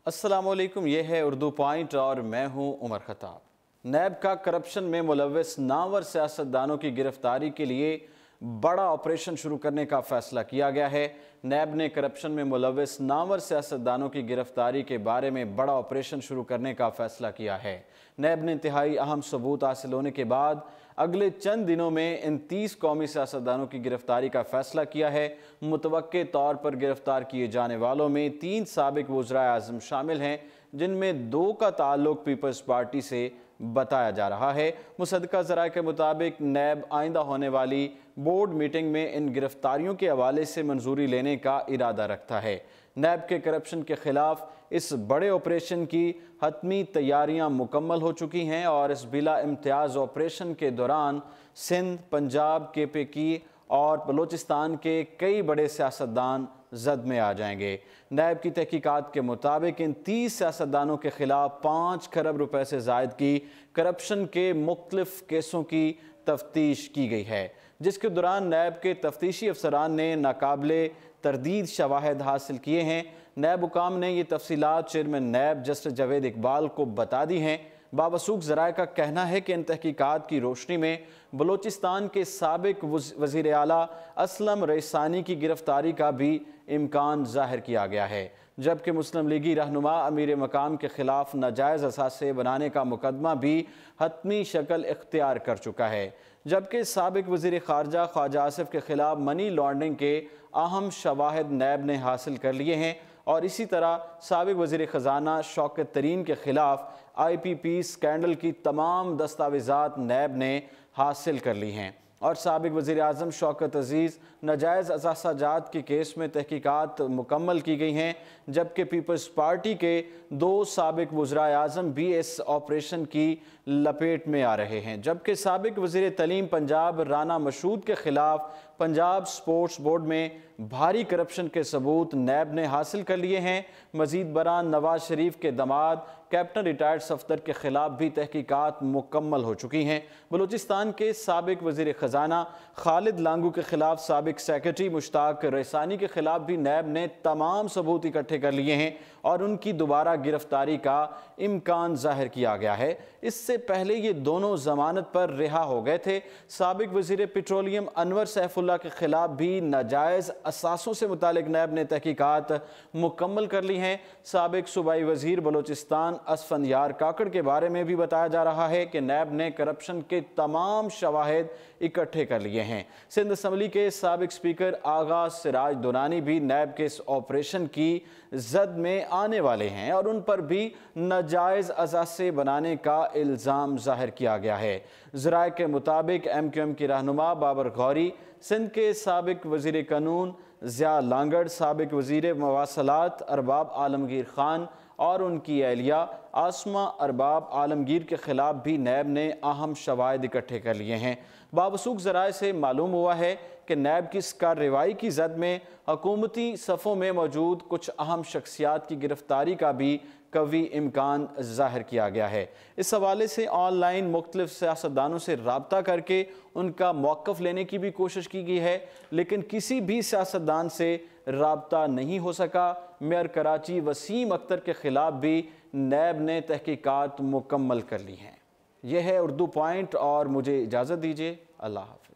अस्सलाम वालेकुम, ये है उर्दू पॉइंट और मैं हूं उमर खताब। नैब का करप्शन में मुलव्वस नामवर सियासतदानों की गिरफ्तारी के लिए बड़ा ऑपरेशन शुरू करने का फैसला किया गया है। नैब ने करप्शन में मुलव्वस नामवर सियासतदानों की गिरफ्तारी के बारे में बड़ा ऑपरेशन शुरू करने का फैसला किया है। नैब ने इंतहाई अहम सबूत हासिल होने के बाद अगले चंद दिनों में इन 30 कौमी सियासतदानों की गिरफ्तारी का फैसला किया है। मुतवक्के तौर पर गिरफ्तार किए जाने वालों में 3 साबिक वज़राए आज़म शामिल हैं, जिनमें 2 का ताल्लुक पीपल्स पार्टी से बताया जा रहा है। मुसद्दका ज़राए के मुताबिक नैब आइंदा होने वाली बोर्ड मीटिंग में इन गिरफ्तारियों के हवाले से मंजूरी लेने का इरादा रखता है। नैब के करप्शन के खिलाफ इस बड़े ऑपरेशन की हतमी तैयारियां मुकम्मल हो चुकी हैं और इस बिला इम्तियाज़ ऑपरेशन के दौरान सिंध, पंजाब, KPK और बलूचिस्तान के कई बड़े सियासतदान जद में आ जाएंगे। नैब की तहकीकात के मुताबिक इन 30 सियासतदानों के खिलाफ 5 खरब रुपए से ज़ायद की करप्शन के मुख्तलिफ केसों की तफ्तीश की गई है, जिसके दौरान नैब के तफ्तीशी अफसरान ने नाकाबिले तरदीद शवाहिद हासिल किए हैं। नैब हुकाम ने ये तफसीलात chairman NAB justice Javed Iqbal को बता दी हैं। बावसूख ज़राए का कहना है कि इन तहकीकात की रोशनी में बलूचिस्तान के साबिक वज़ीर आला असलम रईसानी की गिरफ्तारी का भी इम्कान ज़ाहिर किया गया है, जबकि मुस्लिम लीगी रहनुमा अमीर मकाम के खिलाफ नाजायज़ असासे बनाने का मुकदमा भी हतमी शक्ल इख्तियार कर चुका है, जबकि साबिक वज़ीर ख़ारजा ख्वाजा आसिफ के खिलाफ मनी लॉन्ड्रिंग के अहम शवाहिद नैब ने हासिल कर लिए हैं और इसी तरह साबिक वज़ीर ख़जाना शौकत तरीन के खिलाफ IPP स्कैंडल की तमाम दस्तावेज़ात नैब ने हासिल कर ली हैं और साबिक वज़ीर आज़म शौकत अज़ीज़ नाजायज़ असासाजात के केस में तहकीकात मुकम्मल की गई हैं, जबकि पीपल्स पार्टी के 2 साबिक वज़राए आज़म भी इस ऑपरेशन की लपेट में आ रहे हैं। जबकि साबिक वज़ीर तलीम पंजाब राना मशहूद के खिलाफ पंजाब स्पोर्ट्स बोर्ड में भारी करप्शन के सबूत नैब ने हासिल कर लिए हैं। मज़ीद बरान नवाज शरीफ के दमाद कैप्टन रिटायर्ड सफदर के खिलाफ भी तहकीकात मुकम्मल हो चुकी हैं। बलूचिस्तान के साबिक वज़ीर ख़जाना खालिद लांगू के खिलाफ साबिक सेक्रेटरी मुश्ताक रईसानी के खिलाफ भी नैब ने तमाम सबूत इकट्ठे कर लिए हैं और उनकी दोबारा गिरफ्तारी का इम्कान ज़ाहिर किया गया है। इससे पहले ये दोनों ज़मानत पर रिहा हो गए थे। साबिक वज़ीर पेट्रोलियम अनवर सैफुल्लाह के खिलाफ भी नाजायज़ असासों से मुतालिक नैब ने तहकीकात मुकम्मल कर ली हैं। साबिक सूबाई वज़ीर बलूचिस्तान असफंदियार काकड़ के बारे में भी बताया जा रहा है कि नैब ने करप्शन के तमाम शवाहिद इकट्ठे कर लिए हैं। सिंध असम्बली के साबिक स्पीकर आगा सिराज दुरानी भी नैब के इस ऑपरेशन की जद में आने वाले हैं और उन पर भी नाजायज़ असासे बनाने का इल्ज़ाम ज़ाहिर किया गया है। ज़राए के मुताबिक MQM की रहनुमा बाबर गौरी, सिंध के साबिक वज़ीर कानून ज़िया लांगड़, साबिक वज़ीर मवासलात अरबाब आलमगीर खान और उनकी अहलिया आसमा अरबाब आलमगीर के खिलाफ भी नैब ने अहम शवाहिद इकट्ठे कर लिए हैं। बावसूख ज़राए से मालूम हुआ है कि नैब की इस कार्रवाई की जद में हुकूमती सफ़ों में मौजूद कुछ अहम शख्सियात की गिरफ्तारी का भी कवी इम्कान ज़ाहिर किया गया है। इस हवाले से ऑनलाइन मुख्तलिफ सियासतदानों से रब्ता करके उनका मौक़िफ़ लेने की भी कोशिश की गई है, लेकिन किसी भी सियासतदान से रब्ता नहीं हो सका। मेयर कराची वसीम अख्तर के ख़िलाफ़ भी नैब ने तहकीकात मुकम्मल कर ली हैं। यह है उर्दू पॉइंट और मुझे इजाज़त दीजिए। अल्लाह हाफ़िज़।